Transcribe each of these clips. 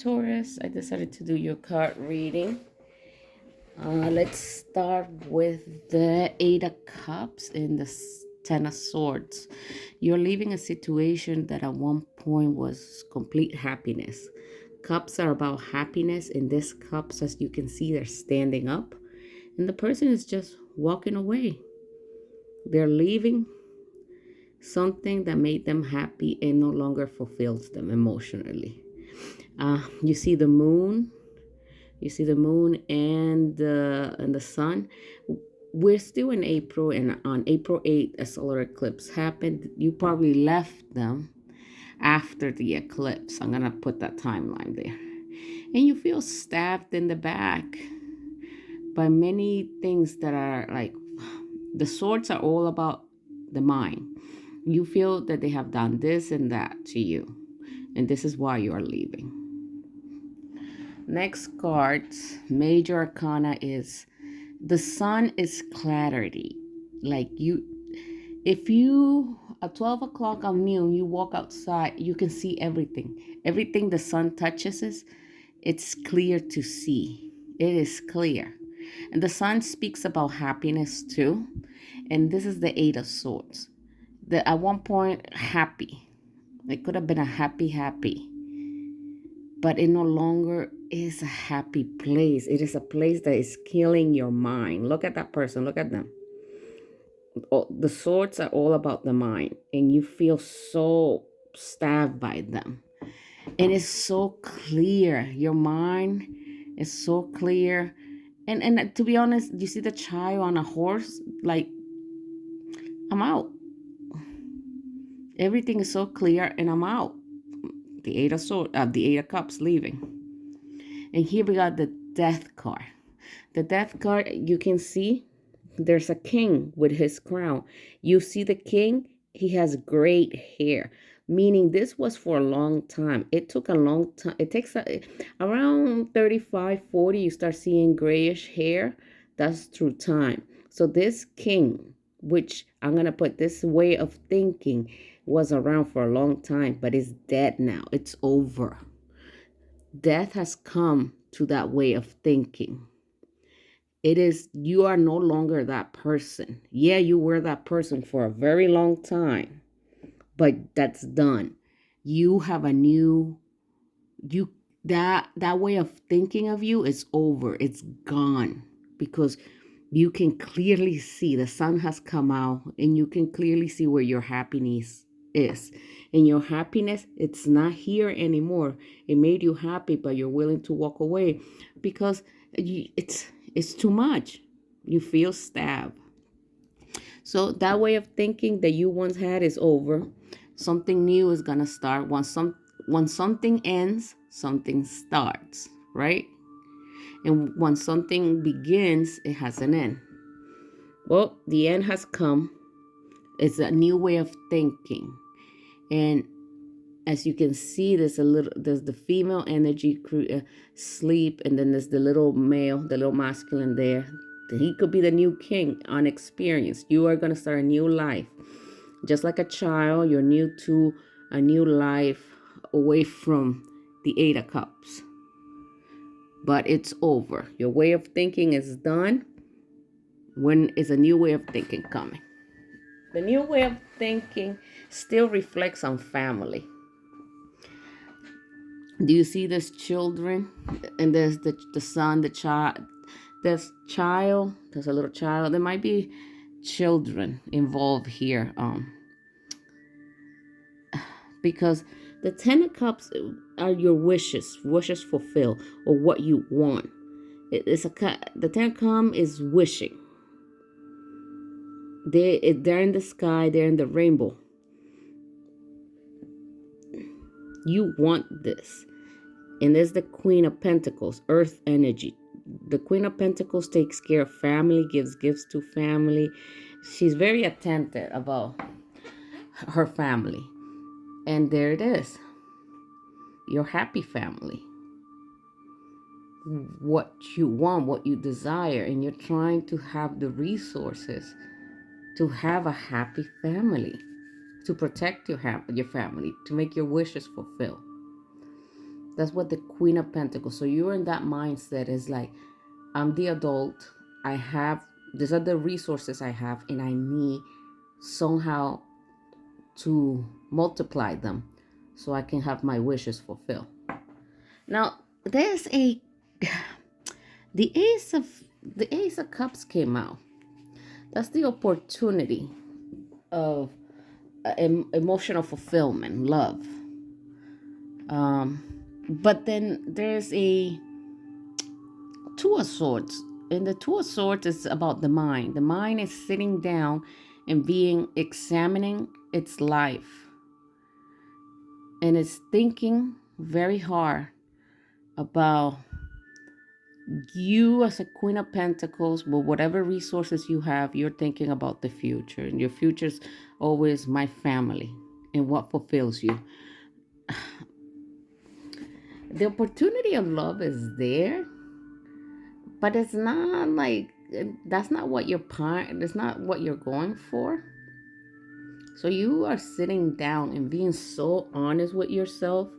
Taurus, I decided to do your card reading. Let's start with the Eight of Cups and the Ten of Swords. You're leaving a situation that at one point was complete happiness. Cups are about happiness, and this cups, as you can see, they're standing up, and the person is just walking away. They're leaving something that made them happy and no longer fulfills them emotionally. You see the moon. You see the moon and the sun. We're still in April, and on April 8th, a solar eclipse happened. You probably left them after the eclipse. I'm gonna put that timeline there. And you feel stabbed in the back by many things that are like the swords are all about the mind. You feel that they have done this and that to you, and this is why you are leaving. Next card, major arcana, is the sun is clarity. Like if you at 12 o'clock on noon, you walk outside, you can see everything. Everything the sun touches it's clear to see. It is clear. And the sun speaks about happiness too. And this is the Eight of Swords. At one point, happy. It could have been a happy, but it no longer is a happy place. It is a place that is killing your mind. Look at that person. Look at them. The swords are all about the mind, and you feel so stabbed by them. And it's so clear. Your mind is so clear. And to be honest, you see the child on a horse, like, I'm out. Everything is so clear, and I'm out. The Eight of Cups leaving. And here we got the Death card. The Death card, you can see there's a king with his crown. You see the king, he has great hair, meaning this was for a long time. It took a long time. It takes around 35, 40, you start seeing grayish hair. That's through time. So this king, which I'm going to put this way of thinking, was around for a long time, but it's dead now. It's over. Death has come to that way of thinking. It is, you are no longer that person. Yeah, you were that person for a very long time, but that's done. You have a new, that way of thinking of you is over. It's gone, because you can clearly see the sun has come out, and you can clearly see where your happiness is. And your happiness, it's not here anymore. It made you happy, but you're willing to walk away because it's too much. You feel stabbed. So that way of thinking that you once had is over. Something new is gonna start. Once something ends, something starts, right? And once something begins, it has an end. Well, the end has come. It's a new way of thinking. And as you can see, there's the female energy, sleep, and then there's the little male, the little masculine there. He could be the new king, unexperienced. You are going to start a new life. Just like a child, you're new to a new life away from the Eight of Cups. But it's over. Your way of thinking is done. When is a new way of thinking coming? The new way of thinking still reflects on family. Do you see this children? And there's the son, the child. There's a little child. There might be children involved here. Because the Ten of Cups are your wishes fulfilled, or what you want. The Ten of Cups is wishing. They're in the sky, they're in the rainbow. You want this. And there's the Queen of Pentacles, earth energy. The Queen of Pentacles takes care of family, gives gifts to family. She's very attentive about her family. And there it is. Your happy family. What you want, what you desire, and you're trying to have the resources to have a happy family, to protect your family, to make your wishes fulfill. That's what the Queen of Pentacles. So you're in that mindset. Is like, I'm the adult. I have, these are the resources I have, and I need somehow to multiply them so I can have my wishes fulfilled. Now, there's a the Ace of Cups came out. That's the opportunity of emotional fulfillment, love. Um, but then there's a Two of Swords. And the Two of Swords is about the mind. The mind is sitting down and examining its life. And it's thinking very hard about you as a Queen of Pentacles. With whatever resources you have, you're thinking about the future. And your future's always my family and what fulfills you. The opportunity of love is there, but it's not like, that's not what it's not what you're going for. So you are sitting down and being so honest with yourself.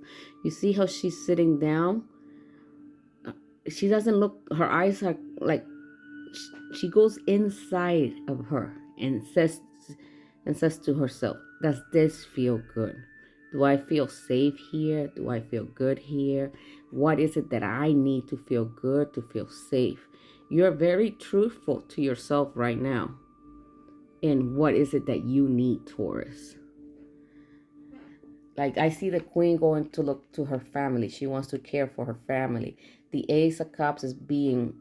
You see how she's sitting down? She doesn't look, her eyes are like, she goes inside of her and says to herself, does this feel good? Do I feel safe here? Do I feel good here? What is it that I need to feel good, to feel safe? You're very truthful to yourself right now. And what is it that you need, Taurus? Like, I see the Queen going to look to her family. She wants to care for her family. The Ace of Cups is being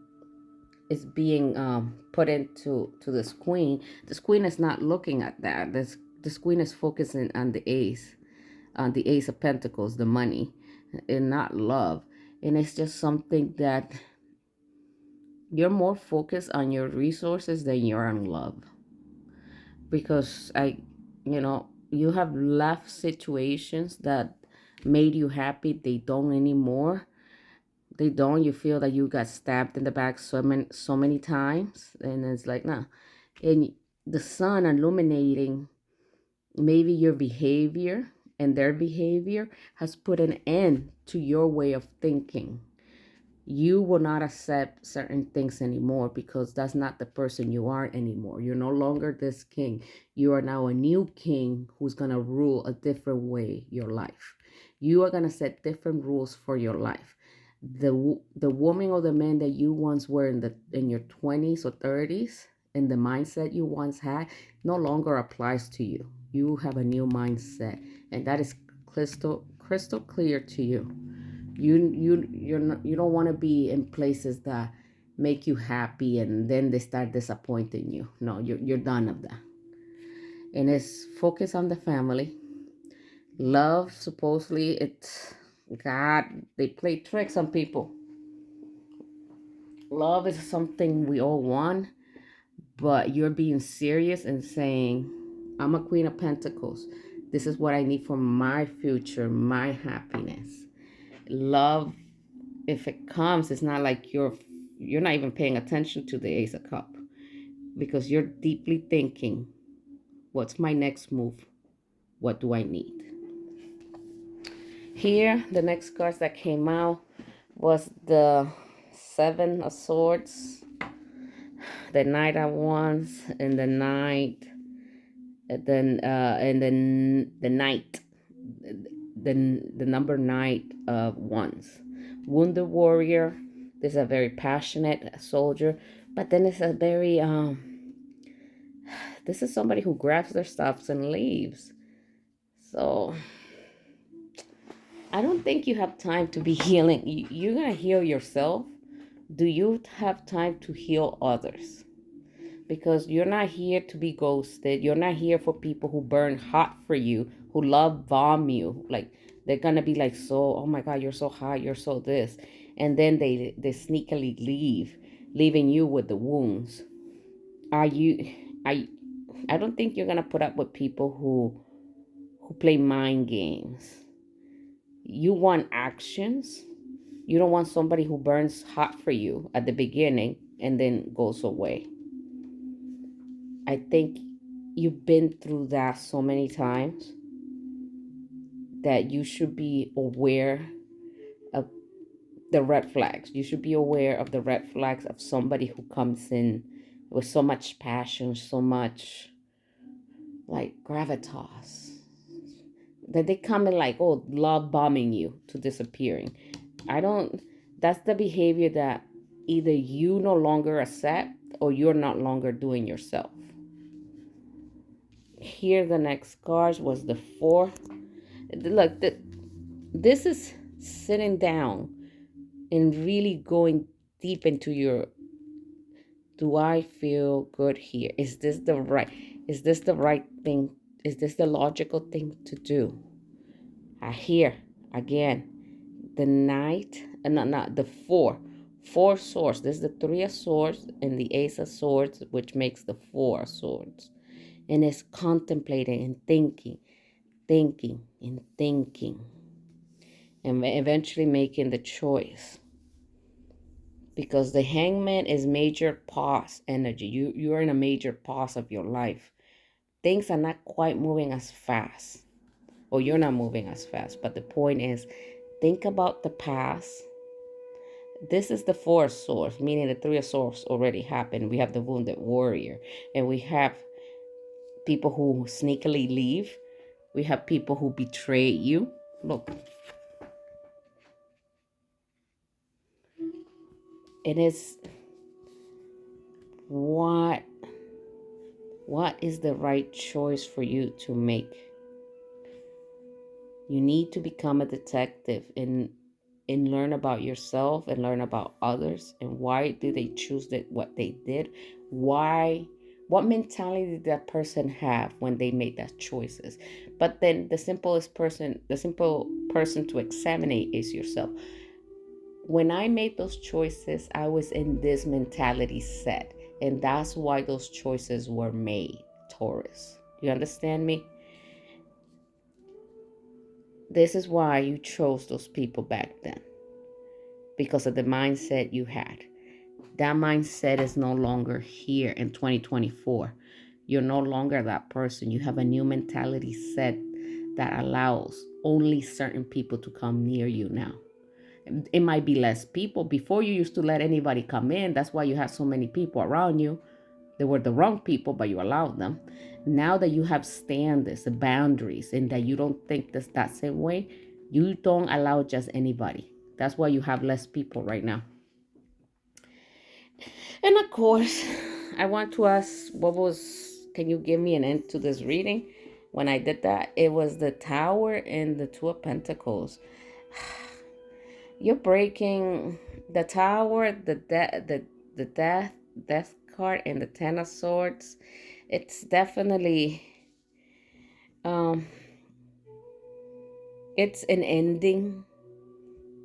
put into this Queen. This Queen is not looking at that. This Queen is focusing on the Ace of Pentacles, the money, and not love. And it's just something that you're more focused on your resources than you're on love. Because you have left situations that made you happy. They don't anymore. They don't. You feel that you got stabbed in the back so many times, and it's like, nah. And the sun illuminating maybe your behavior, and their behavior has put an end to your way of thinking. You will not accept certain things anymore because that's not the person you are anymore. You're no longer this king. You are now a new king who's going to rule a different way your life. You are going to set different rules for your life. The woman or the man that you once were in your 20s or 30s, and the mindset you once had, no longer applies to you. You have a new mindset, and that is crystal clear to you. You don't want to be in places that make you happy and then they start disappointing you. No, you're done of that. And it's focus on the family. Love, supposedly, it's God. They play tricks on people. Love is something we all want, but you're being serious and saying, I'm a Queen of Pentacles. This is what I need for my future, my happiness. Love, if it comes, it's not like you're not even paying attention to the Ace of Cup, because you're deeply thinking, what's my next move? What do I need? Here, the next cards that came out was the Seven of Swords, the Knight of Wands, and the Knight, and then the Knight, the number Knight of Wands. Wounded warrior. This is a very passionate soldier, but then it's a very this is somebody who grabs their stuffs and leaves. So I don't think you have time to be healing. You're gonna heal yourself. Do you have time to heal others? Because you're not here to be ghosted. You're not here for people who burn hot for you, who love bomb you. Like, they're gonna be like, so, oh my God, you're so hot, you're so this. And then they sneakily leave, leaving you with the wounds. I don't think you're gonna put up with people who play mind games. You want actions. You don't want somebody who burns hot for you at the beginning and then goes away. I think you've been through that so many times that you should be aware the red flags. You should be aware of the red flags of somebody who comes in with so much passion, so much like gravitas, that they come in like, oh, love bombing you to disappearing. I don't, that's the behavior that either you no longer accept or you're not longer doing yourself. Here, the next card was the four. Look, this is sitting down and really going deep into your, do I feel good here? Is this the right thing? Is this the logical thing to do? I hear again the knight, not the four swords. This is the three of swords and the ace of swords, which makes the four of swords. And it's contemplating and thinking and thinking, and eventually making the choice. Because the hangman is major pause energy. You're in a major pause of your life. Things are not quite moving as fast, or you're not moving as fast. But the point is, think about the past. This is the four of swords, meaning the three of swords already happened. We have the wounded warrior, and we have people who sneakily leave. We have people who betray you. Look, it is what is the right choice for you to make. You need to become a detective and learn about yourself and learn about others, and why did they choose what they did. What mentality did that person have when they made that choices. But then the simple person to examine is yourself. When I made those choices, I was in this mentality set, and that's why those choices were made, Taurus. You understand me? This is why you chose those people back then, because of the mindset you had. That mindset is no longer here in 2024. You're no longer that person. You have a new mentality set that allows only certain people to come near you now. It might be less people. Before, you used to let anybody come in. That's why you had so many people around you. They were the wrong people, but you allowed them. Now that you have standards, the boundaries, and that you don't think this that same way, you don't allow just anybody. That's why you have less people right now. And of course, I want to ask, can you give me an end to this reading? When I did that, it was the Tower and the Two of Pentacles. You're breaking the Tower, the death card, and the Ten of Swords. It's definitely, um, it's an ending.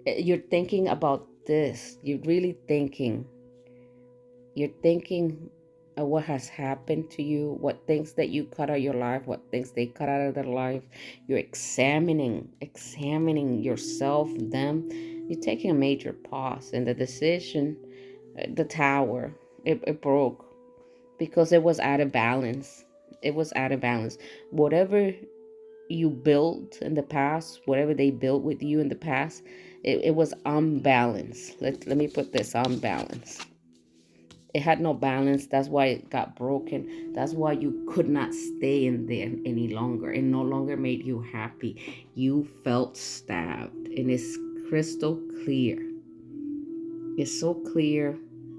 You're thinking about this. You're really thinking. You're thinking of what has happened to you, what things that you cut out of your life, what things they cut out of their life. You're examining yourself, them. You're taking a major pause. And the decision, the Tower, it broke because it was out of balance. It was out of balance. Whatever you built in the past, whatever they built with you in the past, it was unbalanced. Let me put this, unbalanced. It had no balance. That's why it got broken. That's why you could not stay in there any longer. It no longer made you happy. You felt stabbed. And it's crystal clear. It's so clear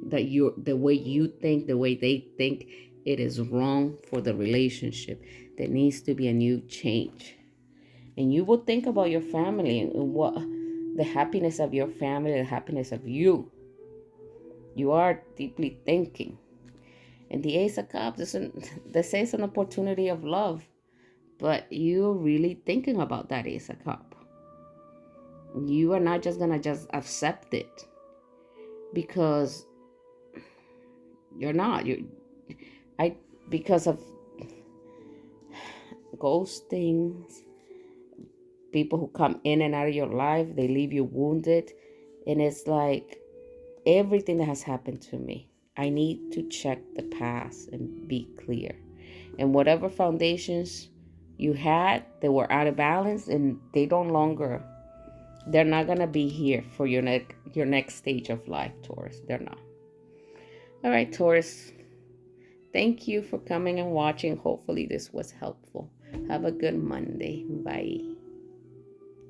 that the way you think, the way they think, it is wrong for the relationship. There needs to be a new change. And you will think about your family and what the happiness of your family, the happiness of you. You are deeply thinking. And the Ace of Cups, this is an opportunity of love, but you're really thinking about that Ace of Cup. You are not just gonna just accept it, because you're not. Because of ghosting, people who come in and out of your life, they leave you wounded, and it's like everything that has happened to me, I need to check the past and be clear. And whatever foundations you had that were out of balance, and they no longer They're not gonna be here for your next stage of life, Taurus. They're not. All right, Taurus. Thank you for coming and watching. Hopefully this was helpful. Have a good Monday. Bye.